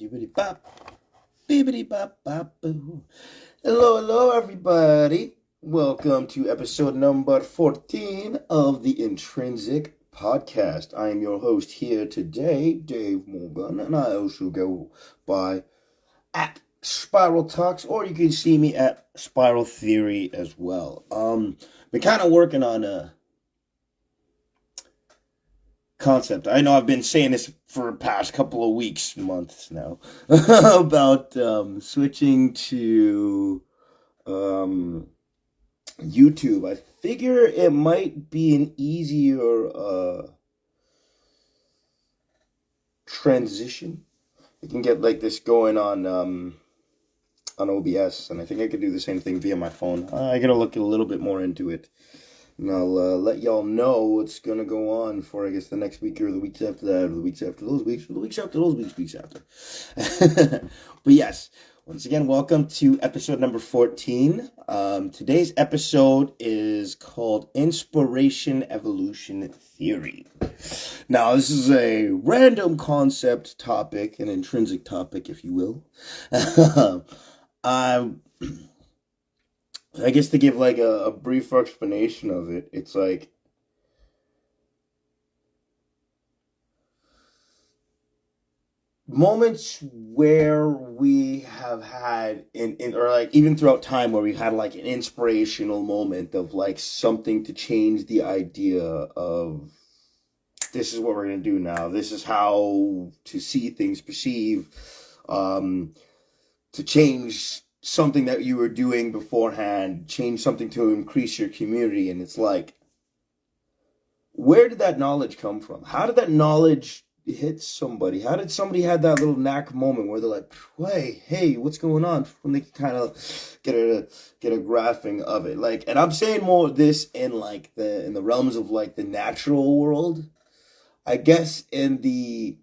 Skibbity bop, bibbity bop bop boo. Hello, everybody. Welcome to episode number 14 of the Intrinsic podcast. I am your host here today, Dave Morgan, and I also go by at Spiral Talks, or you can see me at Spiral Theory as well. Been kind of working on a concept. I know I've been saying this for the past couple of weeks, months now, about switching to YouTube. I figure it might be an easier transition. I can get like this going on OBS, and I think I could do the same thing via my phone. I gotta look a little bit more into it. And I'll let y'all know what's going to go on for, I guess, the next week or the weeks after that, or the weeks after those weeks, or the weeks after those weeks after. But yes, once again, welcome to episode number 14. Today's episode is called Inspiration Evolution Theory. Now, this is a random concept topic, an intrinsic topic, if you will. I guess to give like a brief explanation of it, it's like moments where we have had or like even throughout time where we've had like an inspirational moment of like something to change the idea of this is what we're going to do now. This is how to see things, perceive, to change something that you were doing beforehand, change something to increase your community. And it's like, where did that knowledge come from? How did that knowledge hit somebody? How did somebody have that little knack moment where they're like, hey, what's going on? When they kind of get a graphing of it. Like, and I'm saying more of this in like in the realms of like the natural world. I guess in the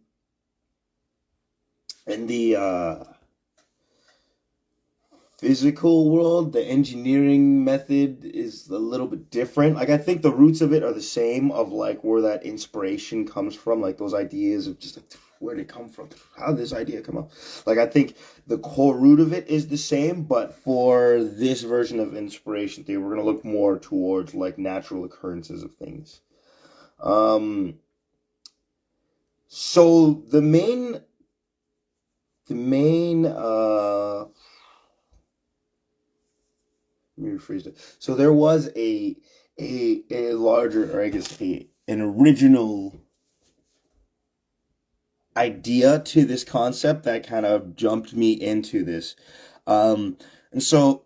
physical world, the engineering method is a little bit different. Like, I think the roots of it are the same, of like where that inspiration comes from, like those ideas of just like, where did it come from? How did this idea come up? Like, I think the core root of it is the same, but for this version of inspiration theory, we're going to look more towards like natural occurrences of things. So the main let me rephrase it. So there was a larger, or I guess an original idea to this concept that kind of jumped me into this. And so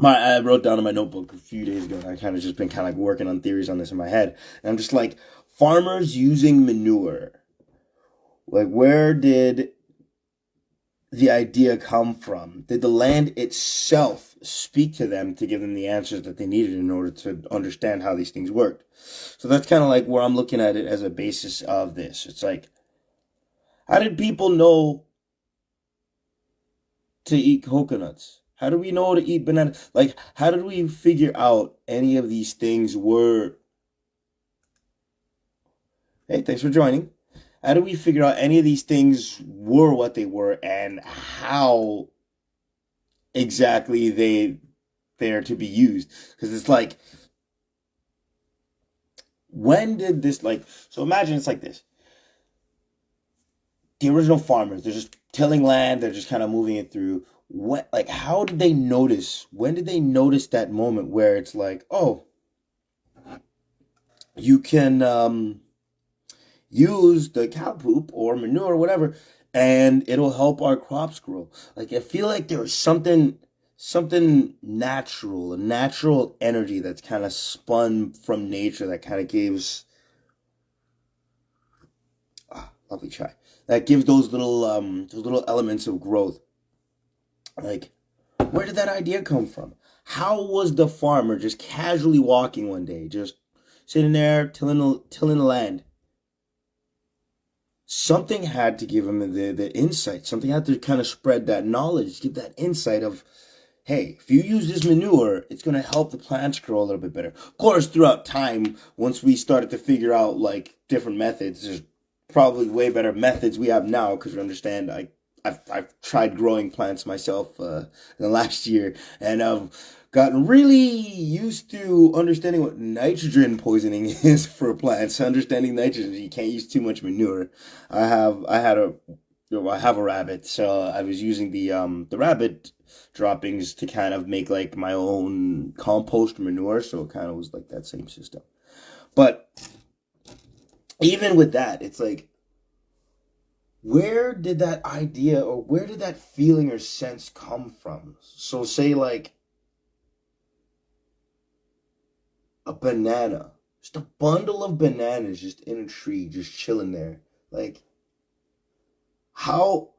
I wrote down in my notebook a few days ago, and I kind of just been kind of like working on theories on this in my head. And I'm just like, farmers using manure. Like, where did the idea come from? Did the land itself speak to them to give them the answers that they needed in order to understand how these things worked? So that's kind of like where I'm looking at it as a basis of this. It's like, how did people know to eat coconuts? How do we know to eat bananas? Like, how did we figure out any of these things were... Hey, thanks for joining. How do we figure out any of these things were what they were, and how exactly they are to be used? Because it's like, when did this, like, so imagine it's like this. The original farmers, they're just tilling land, they're just kind of moving it through. What, like, how did they notice? When did they notice that moment where it's like, oh, you can use the cow poop or manure or whatever, and it'll help our crops grow? Like, I feel like there was something natural, a natural energy that's kind of spun from nature that kind of gives lovely chai, that gives those little elements of growth. Like, where did that idea come from? How was the farmer just casually walking one day, just sitting there tilling the land? Something had to give him the insight. Something had to kind of spread that knowledge, give that insight of, hey, if you use this manure, it's going to help the plants grow a little bit better. Of course, throughout time, once we started to figure out like different methods, there's probably way better methods we have now, because you understand, I've tried growing plants myself in the last year, and I've gotten really used to understanding what nitrogen poisoning is for plants. Understanding nitrogen, you can't use too much manure. I have a rabbit, so I was using the rabbit droppings to kind of make like my own compost manure, so it kind of was like that same system. But even with that, it's like, where did that idea or where did that feeling or sense come from? So say like a banana, just a bundle of bananas just in a tree, just chilling there. Like, how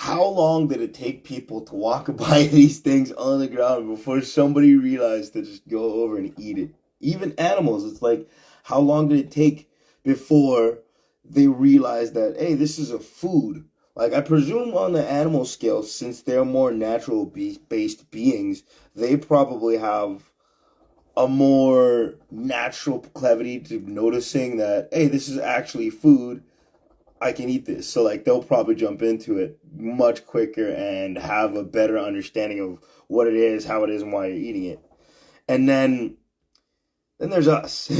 long did it take people to walk by these things on the ground before somebody realized to just go over and eat it? Even animals, it's like, how long did it take before they realized that, hey, this is a food? Like, I presume on the animal scale, since they're more natural based beings, they probably have a more natural proclivity to noticing that, hey, this is actually food. I can eat this. So like they'll probably jump into it much quicker and have a better understanding of what it is, how it is, and why you're eating it. And then there's us.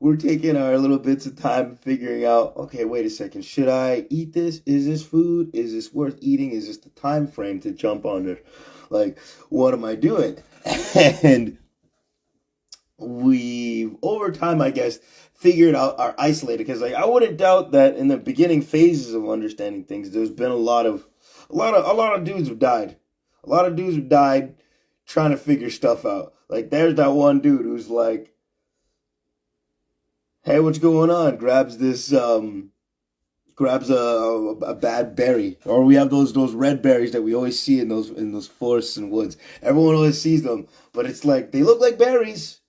we're taking our little bits of time figuring out, okay, wait a second, should I eat this? Is this food? Is this worth eating? Is this the time frame to jump on it? Like, what am I doing? And we've over time, I guess, figured out our isolated, because like I wouldn't doubt that in the beginning phases of understanding things, there's been a lot of dudes who died. A lot of dudes who died trying to figure stuff out. Like there's that one dude who's like, hey, what's going on? Grabs a bad berry. Or we have those red berries that we always see in those forests and woods. Everyone always sees them, but it's like they look like berries.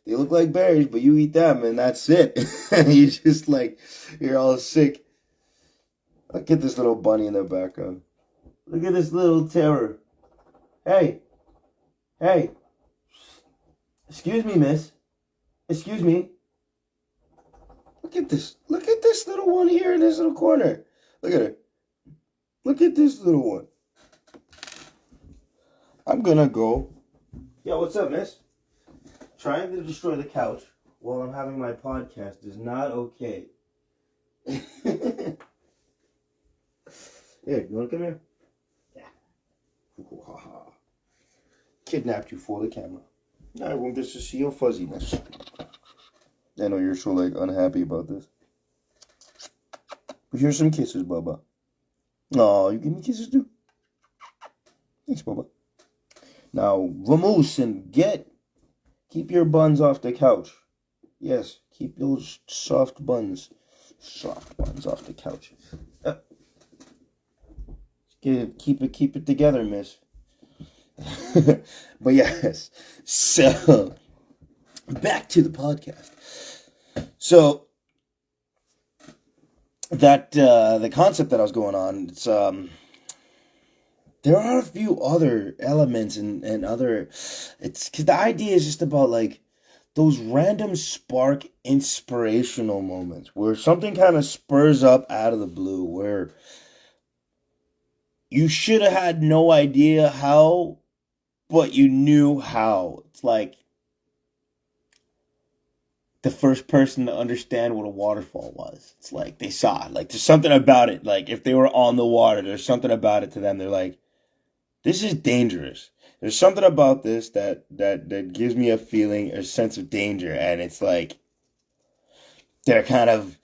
They look like berries, but you eat them and that's it. You just like, you're all sick. Look at this little bunny in the background. Look at this little terror. Hey. Excuse me, miss. Excuse me. Look at this little one here in this little corner. Look at her. Look at this little one. I'm gonna go. Yeah, what's up, miss? Trying to destroy the couch while I'm having my podcast is not okay. Here, you wanna come here? Yeah. Kidnapped you for the camera. I want this to see your fuzziness. I know you're so like unhappy about this. But here's some kisses, Bubba. Oh, you give me kisses too? Thanks, Bubba. Now, vamoose and keep your buns off the couch. Yes, keep those soft buns off the couch. Keep it together, miss. But yes, so back to the podcast. So that the concept that I was going on, it's there are a few other elements and other, it's because the idea is just about like those random spark inspirational moments where something kind of spurs up out of the blue, where you should have had no idea how, but you knew how. It's like the first person to understand what a waterfall was. It's like they saw it. Like there's something about it. Like if they were on the water, there's something about it to them. They're like, this is dangerous. There's something about this that gives me a feeling, a sense of danger. And it's like they're kind of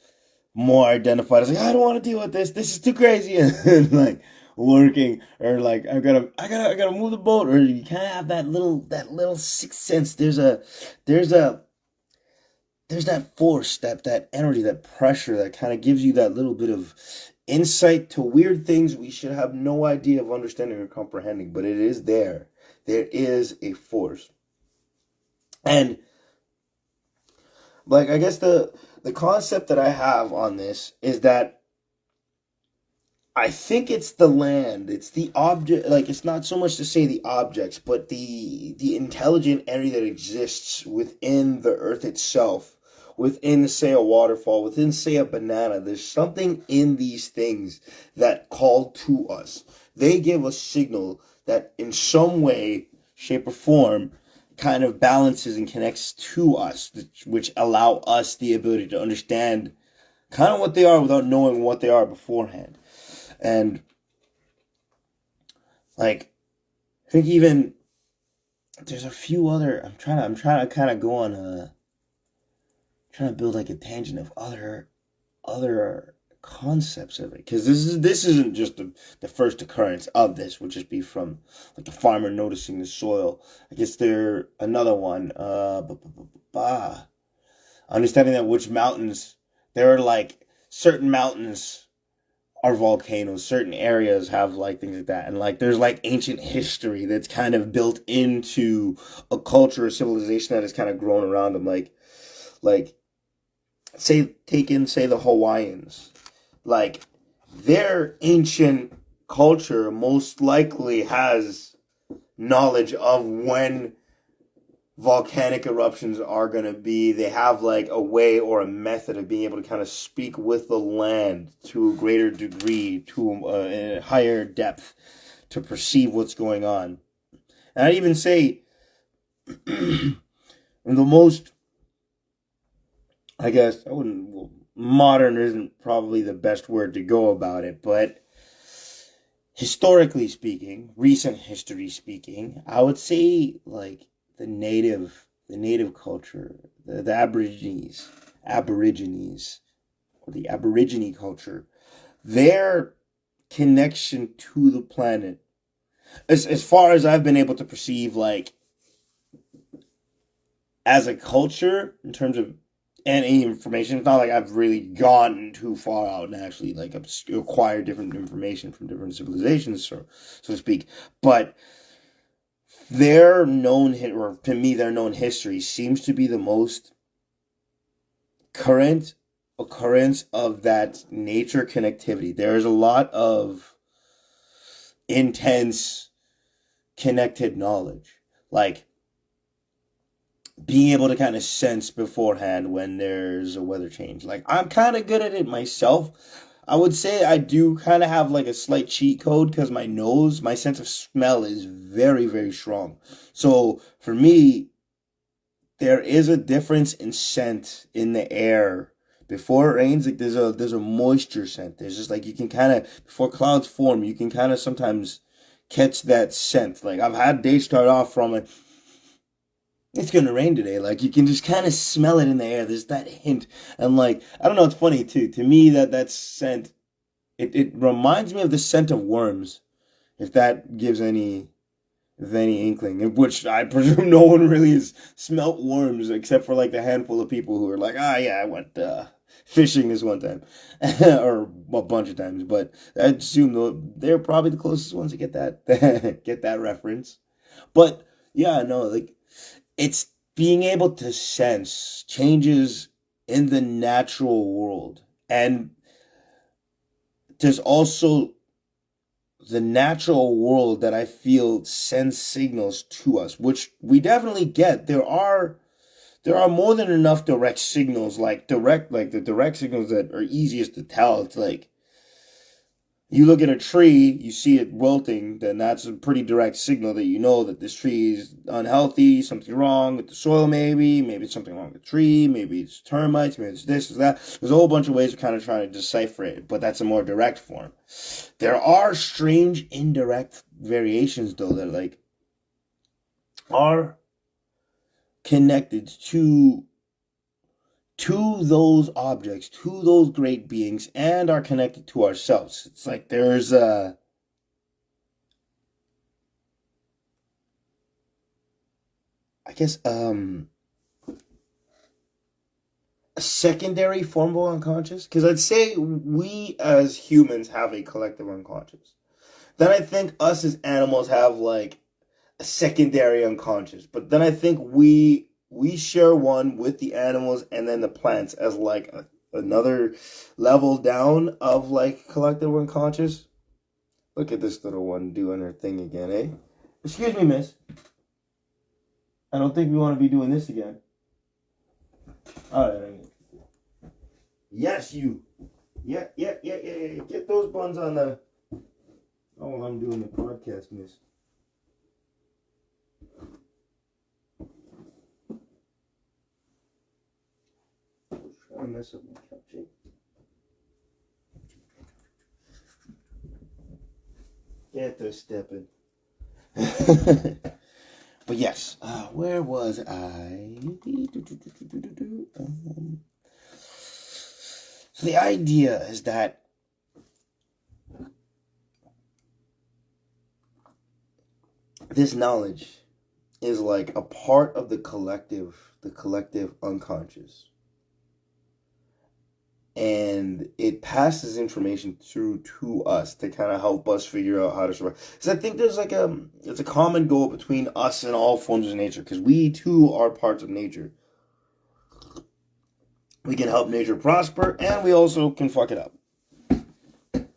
more identified as like, I don't want to deal with this. This is too crazy. And like working, or like I gotta move the boat, or you kind of have that little sixth sense. There's that force, that energy, that pressure that kind of gives you that little bit of insight to weird things we should have no idea of understanding or comprehending, but it is there. There is a force. And like I guess the concept that I have on this is that I think it's the land, it's the object, like it's not so much to say the objects, but the intelligent energy that exists within the earth itself, within, say, a waterfall, within, say, a banana. There's something in these things that call to us. They give a signal that in some way, shape, or form kind of balances and connects to us, which allow us the ability to understand kind of what they are without knowing what they are beforehand. And like, I think even there's a few other. I'm trying to kind of go on trying to build like a tangent of other concepts of it, because this isn't just the first occurrence of this. Would just be from like the farmer noticing the soil. I guess there another one. Understanding that which mountains there are, like certain mountains are volcanoes, certain areas have like things like that, and like there's like ancient history that's kind of built into a culture or civilization that has kind of grown around them. Like say the Hawaiians, like their ancient culture most likely has knowledge of when volcanic eruptions are going to be. They have like a way or a method of being able to kind of speak with the land to a greater degree, to a higher depth, to perceive what's going on. And I'd even say the most, I guess, modern isn't probably the best word to go about it, but historically speaking, recent history speaking, I would say like the native culture, the Aborigines, or the Aborigine culture, their connection to the planet, as far as I've been able to perceive, like as a culture in terms of any information. It's not like I've really gone too far out and actually like acquired different information from different civilizations, so to speak. But their known history seems to be the most current occurrence of that nature connectivity. There's a lot of intense connected knowledge, like being able to kind of sense beforehand when there's a weather change. Like I'm kind of good at it myself. I would say I do kind of have like a slight cheat code because my sense of smell is very, very strong. So for me, there is a difference in scent in the air before it rains. Like there's a moisture scent. There's just like you can kind of, before clouds form, you can kind of sometimes catch that scent. Like I've had days start off from like, it's gonna rain today. Like you can just kind of smell it in the air. There's that hint, and like I don't know. It's funny too. To me, that scent, it reminds me of the scent of worms. If that gives any inkling, which I presume no one really has smelt worms except for like the handful of people who are like, yeah, I went fishing this one time, or a bunch of times. But I assume they're probably the closest ones to get that get that reference. But yeah, no, like. It's being able to sense changes in the natural world. And there's also the natural world that I feel sends signals to us, which we definitely get. There are more than enough direct signals, like the direct signals that are easiest to tell. It's like you look at a tree, you see it wilting, then that's a pretty direct signal that you know that this tree is unhealthy, something wrong with the soil maybe it's something wrong with the tree, maybe it's termites, maybe it's this, or that. There's a whole bunch of ways of kind of trying to decipher it, but that's a more direct form. There are strange indirect variations though that like are connected to those objects, to those great beings, and are connected to ourselves. It's like there's a secondary form of unconscious, because I'd say we as humans have a collective unconscious. Then I think us as animals have like a secondary unconscious, but then I think we share one with the animals and then the plants as like another level down of like collective unconscious. Look at this little one doing her thing again, eh? Excuse me, miss. I don't think we want to be doing this again. All right. Yes, you. Yeah, yeah, yeah, yeah, yeah. Get those buns on the. Oh, I'm doing the podcast, miss. Trying to mess up my cupcake. Get the stepping. But yes, where was I? So the idea is that this knowledge is like a part of the collective unconscious. And it passes information through to us to kind of help us figure out how to survive. So I think there's like it's a common goal between us and all forms of nature, because we too are parts of nature. We can help nature prosper, and we also can fuck it up.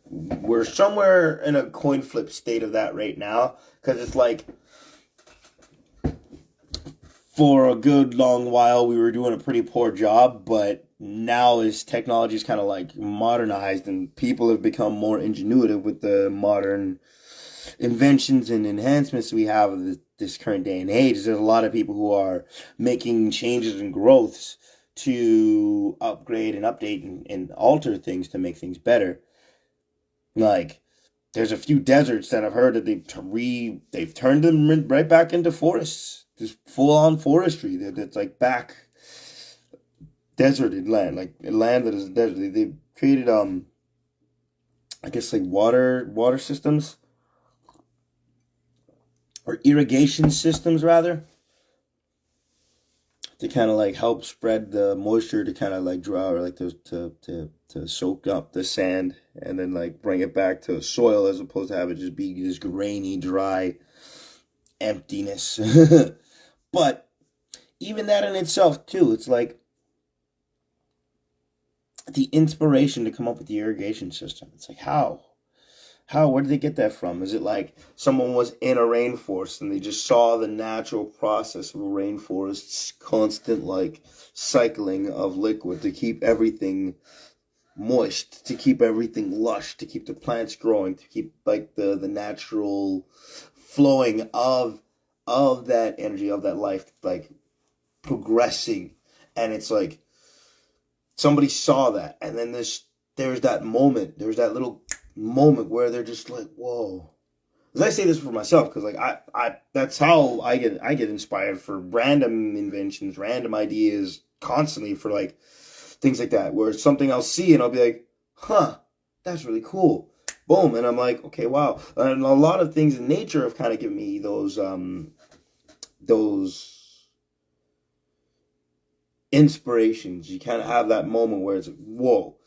We're somewhere in a coin flip state of that right now, because it's like, for a good long while we were doing a pretty poor job, but now as technology is kind of like modernized and people have become more ingenuitive with the modern inventions and enhancements we have of this current day and age, there's a lot of people who are making changes and growths to upgrade and update and alter things to make things better. Like, there's a few deserts that I've heard that they've turned them right back into forests. Just full on forestry that's like back deserted land, like land that is desert. They've created I guess like water systems or irrigation systems rather, to kind of like help spread the moisture to kind of like dry, or like to soak up the sand and then like bring it back to soil, as opposed to have it just be this grainy, dry emptiness. But even that in itself too, it's like the inspiration to come up with the irrigation system. It's like, where did they get that from? Is it like someone was in a rainforest and they just saw the natural process of a rainforest's constant like cycling of liquid to keep everything moist, to keep everything lush, to keep the plants growing, to keep like the natural flowing of that energy, of that life, like progressing. And it's like somebody saw that, and then there's that little moment where they're just like, whoa. As I say this for myself, because like I that's how I get inspired for random inventions, random ideas constantly, for like things like that, where it's something I'll see and I'll be like, huh, that's really cool. Boom. And I'm like, okay, wow. And a lot of things in nature have kind of given me those inspirations. You kind of have that moment where it's like, whoa,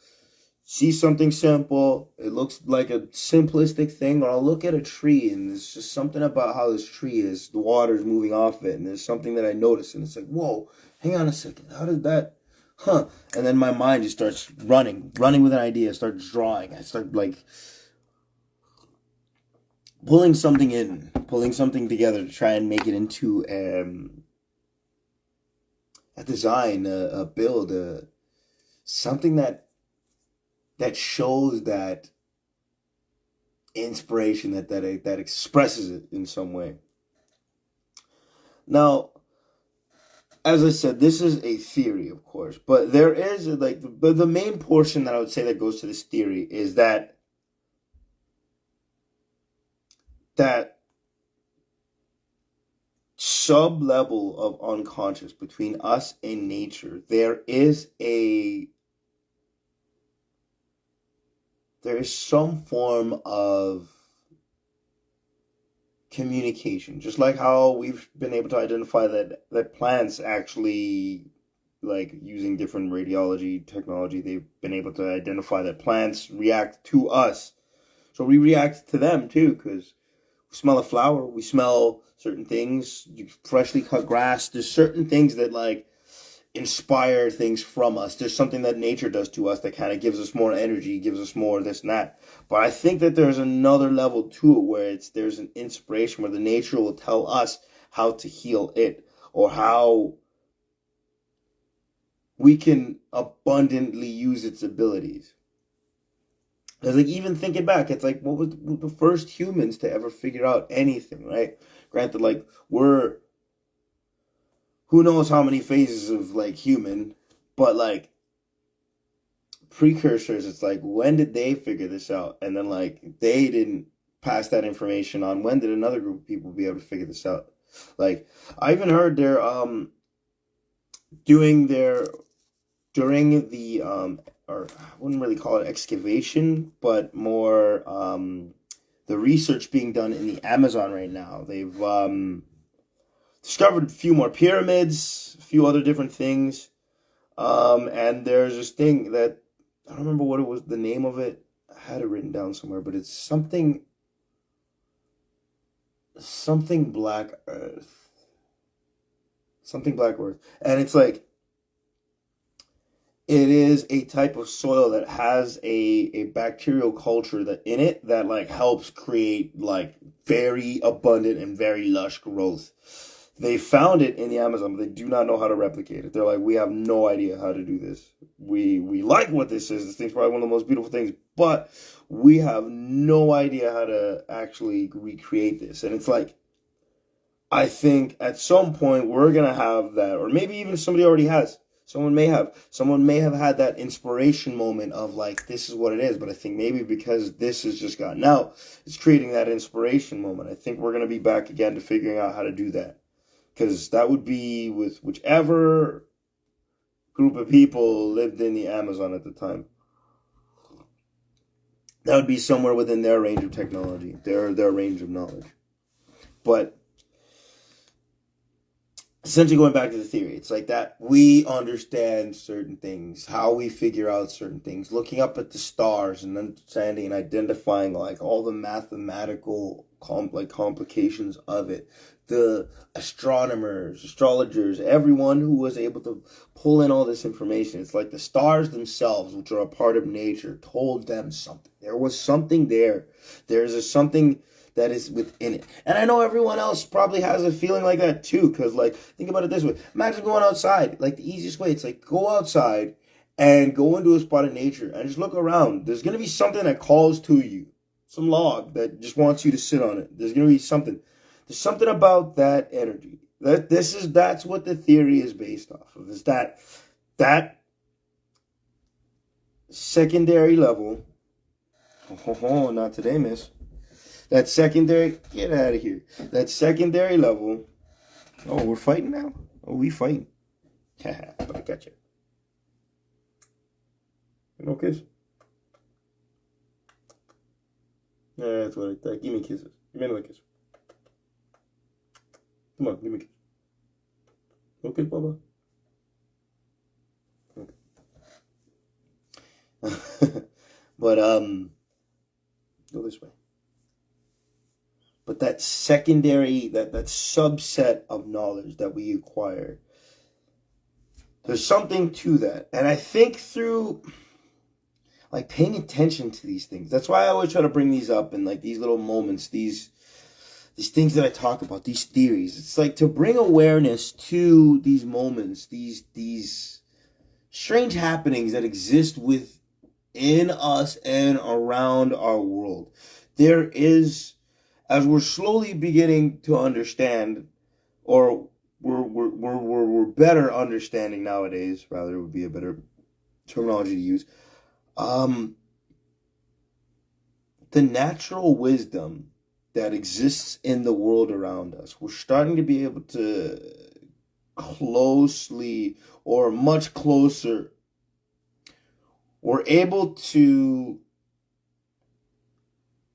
see something simple, it looks like a simplistic thing, or I'll look at a tree and there's just something about how this tree is, the water's moving off it, and there's something that I notice, and it's like, whoa, hang on a second, how did that, and then my mind just starts running with an idea, starts drawing, I start like pulling something together to try and make it into a design, a build, something that shows that inspiration, that expresses it in some way. Now, as I said, this is a theory, of course, but there is like the main portion that I would say that goes to this theory is that sub level of unconscious between us and nature. There is some form of communication, just like how we've been able to identify that plants actually, like using different radiology technology, they've been able to identify that plants react to us, so we react to them too, because we smell a flower, we smell certain things, you freshly cut grass, there's certain things that like inspire things from us. There's something that nature does to us that kind of gives us more energy, gives us more this and that. But I think that there's another level to it where there's an inspiration where the nature will tell us how to heal it, or how we can abundantly use its abilities. Because like even thinking back, it's like what was the first humans to ever figure out anything, right? Granted, like we're who knows how many phases of like human, but like precursors, it's like when did they figure this out? And then like they didn't pass that information on. When did another group of people be able to figure this out? Like I even heard they're doing their during the or I wouldn't really call it excavation, but more the research being done in the Amazon right now. They've discovered a few more pyramids, a few other different things. And there's this thing that I don't remember what it was, the name of it. I had it written down somewhere, but it's something Black Earth. Something Black Earth. And it's like it is a type of soil that has a bacterial culture that in it that like helps create like very abundant and very lush growth. They found it in the Amazon, but they do not know how to replicate it. They're like, we have no idea how to do this. We like what this is. This thing's probably one of the most beautiful things, but we have no idea how to actually recreate this. And it's like, I think at some point we're gonna have that, or maybe even somebody already has. Someone may have had that inspiration moment of like, this is what it is. But I think maybe because this has just gotten out, it's creating that inspiration moment. I think we're gonna be back again to figuring out how to do that. Because that would be with whichever group of people lived in the Amazon at the time. That would be somewhere within their range of technology, their range of knowledge. But essentially going back to the theory, it's like that we understand certain things, how we figure out certain things, looking up at the stars and understanding and identifying like all the mathematical complications of it. The astronomers, astrologers, everyone who was able to pull in all this information. It's like the stars themselves, which are a part of nature, told them something. There was something there. There's a something that is within it. And I know everyone else probably has a feeling like that too, because like, think about it this way. Imagine going outside. Like the easiest way, it's like go outside and go into a spot of nature and just look around. There's going to be something that calls to you. Some log that just wants you to sit on it. There's going to be something. There's something about that energy. That's what the theory is based off of. Is that secondary level. Oh, not today, miss. That secondary, get out of here. That secondary level. Oh, we're fighting now? Oh, we fighting. But I got you. No kiss? Yeah, that's what I thought. Give me kisses. Give me another kiss. Come on, give me a kiss. Okay, Baba. Okay. But go this way. But that secondary, that subset of knowledge that we acquire, there's something to that. And I think through like paying attention to these things. That's why I always try to bring these up in like these little moments, these things that I talk about, these theories. It's like to bring awareness to these moments, these strange happenings that exist within us and around our world. There is, as we're slowly beginning to understand, or we're better understanding nowadays, rather it would be a better terminology to use, the natural wisdom that exists in the world around us. We're starting to be able to closely or much closer. We're able to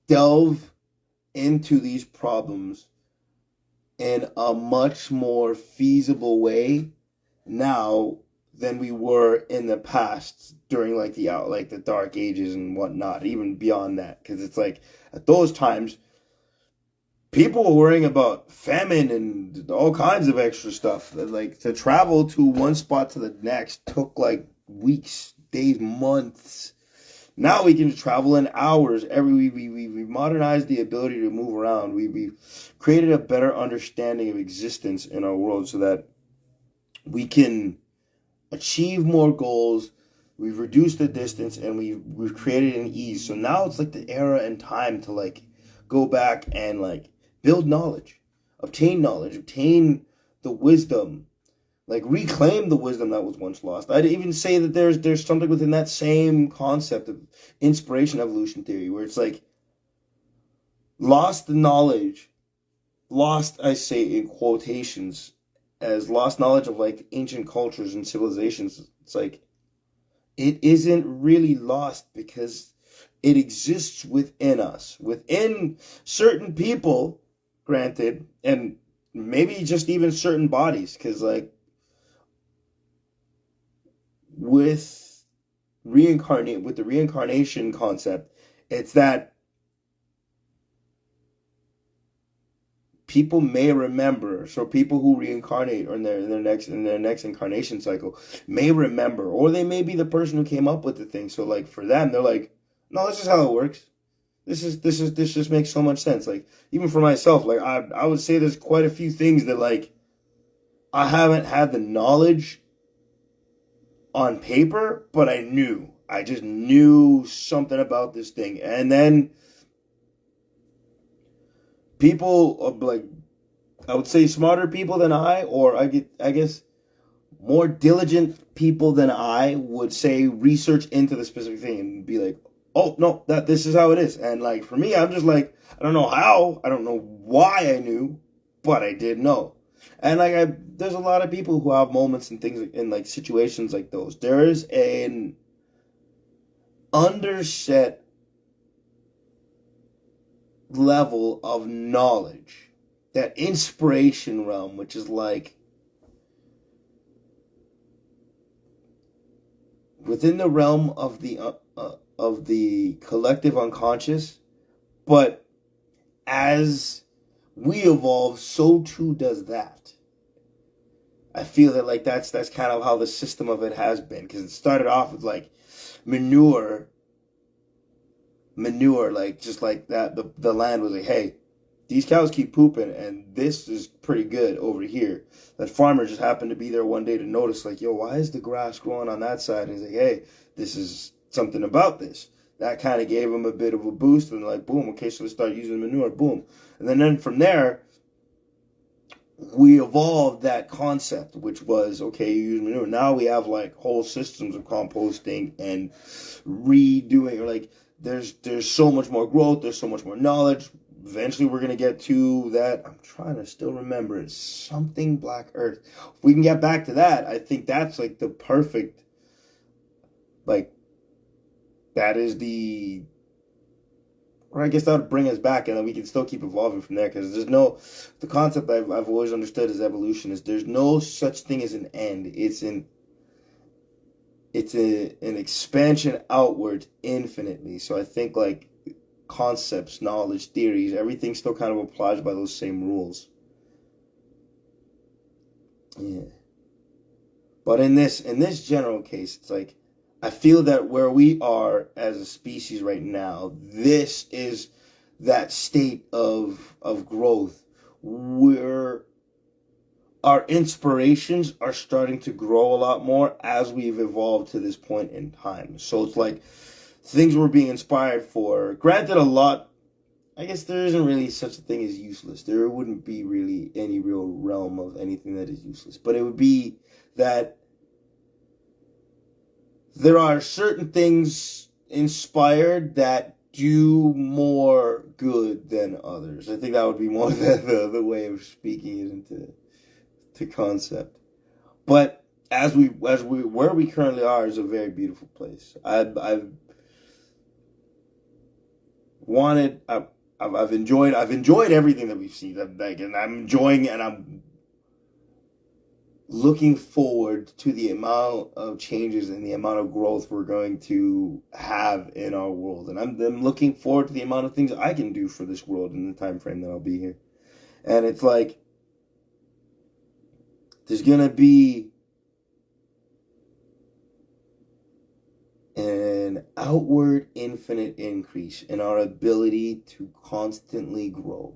delve into these problems in a much more feasible way now than we were in the past during like the dark ages and whatnot, even beyond that. Because it's like at those times people were worrying about famine and all kinds of extra stuff. Like to travel to one spot to the next took like weeks, days, months. Now we can travel in hours. We modernized the ability to move around. We created a better understanding of existence in our world so that we can achieved more goals, we've reduced the distance, and we've created an ease. So now it's like the era and time to like go back and like build knowledge, obtain the wisdom, like reclaim the wisdom that was once lost. I'd even say that there's something within that same concept of inspiration evolution theory where it's like lost the knowledge, lost, I say in quotations, as lost knowledge of like ancient cultures and civilizations. It's like it isn't really lost because it exists within us, within certain people, granted, and maybe just even certain bodies, because like with with the reincarnation concept, it's that people may remember. So people who reincarnate or in their next incarnation cycle may remember, or they may be the person who came up with the thing. So like for them, they're like, no, this is how it works. This just makes so much sense. Like even for myself, like I would say there's quite a few things that like I haven't had the knowledge on paper, but I knew. I just knew something about this thing. And then people like I would say smarter people than or I guess more diligent people than I would say research into the specific thing and be like, oh no, that this is how it is. And like for me, I'm just like, I don't know how, I don't know why I knew, but I did know. And like there's a lot of people who have moments and things in like situations like those. There is an underset level of knowledge, that inspiration realm, which is like within the realm of the collective unconscious, but as we evolve, so too does that. I feel that like that's kind of how the system of it has been, because it started off with like manure, like just like that. The land was like, hey, these cows keep pooping, and this is pretty good over here. That farmer just happened to be there one day to notice, like, yo, why is the grass growing on that side? And he's like, hey, this is something about this. That kind of gave him a bit of a boost, and like, boom, okay, so let's start using manure, boom. And then from there, we evolved that concept, which was, okay, you use manure. Now we have like whole systems of composting and redoing, or like, there's so much more growth, there's so much more knowledge. Eventually we're going to get to that. I'm trying to still remember. It's something Black Earth. If we can get back to that, I think that's like the perfect, like, that is the, or I guess that would bring us back, and then we can still keep evolving from there, because there's no, the concept I've always understood as evolution is there's no such thing as an end. It's an expansion outwards infinitely. So I think like concepts, knowledge, theories, everything still kind of applies by those same rules. Yeah. But in this general case, it's like I feel that where we are as a species right now, this is that state of growth where our inspirations are starting to grow a lot more as we've evolved to this point in time. So it's like things we're being inspired for. Granted, a lot, I guess there isn't really such a thing as useless. There wouldn't be really any real realm of anything that is useless. But it would be that there are certain things inspired that do more good than others. I think that would be more the way of speaking it into concept. But as we where we currently are is a very beautiful place. I've enjoyed everything that we've seen. And I'm enjoying, and I'm looking forward to the amount of changes and the amount of growth we're going to have in our world. And I'm looking forward to the amount of things I can do for this world in the time frame that I'll be here. And it's like there's gonna be an outward infinite increase in our ability to constantly grow.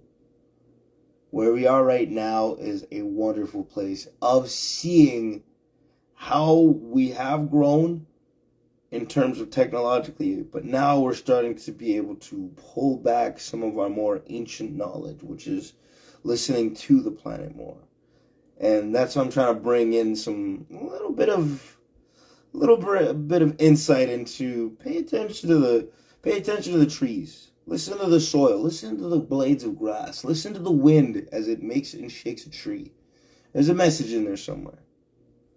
Where we are right now is a wonderful place of seeing how we have grown in terms of technologically, but now we're starting to be able to pull back some of our more ancient knowledge, which is listening to the planet more. And that's why I'm trying to bring in a little bit of insight into pay attention to the trees. Listen to the soil, listen to the blades of grass, listen to the wind as it makes and shakes a tree. There's a message in there somewhere.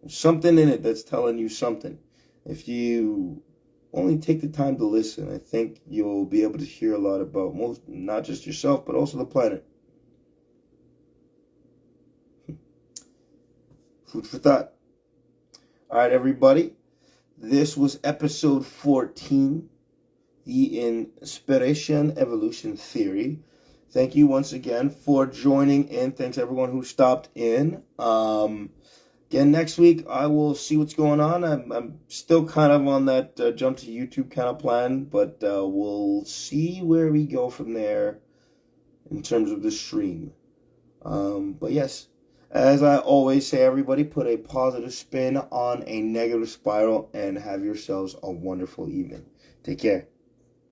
There's something in it that's telling you something. If you only take the time to listen, I think you'll be able to hear a lot about not just yourself, but also the planet. Food for thought. All right, everybody. This was episode 14, the Inspiration Evolution Theory. Thank you once again for joining in. Thanks everyone who stopped in. Again, next week, I will see what's going on. I'm still kind of on that jump to YouTube kind of plan, but we'll see where we go from there in terms of the stream. But yes, as I always say, everybody, put a positive spin on a negative spiral and have yourselves a wonderful evening. Take care.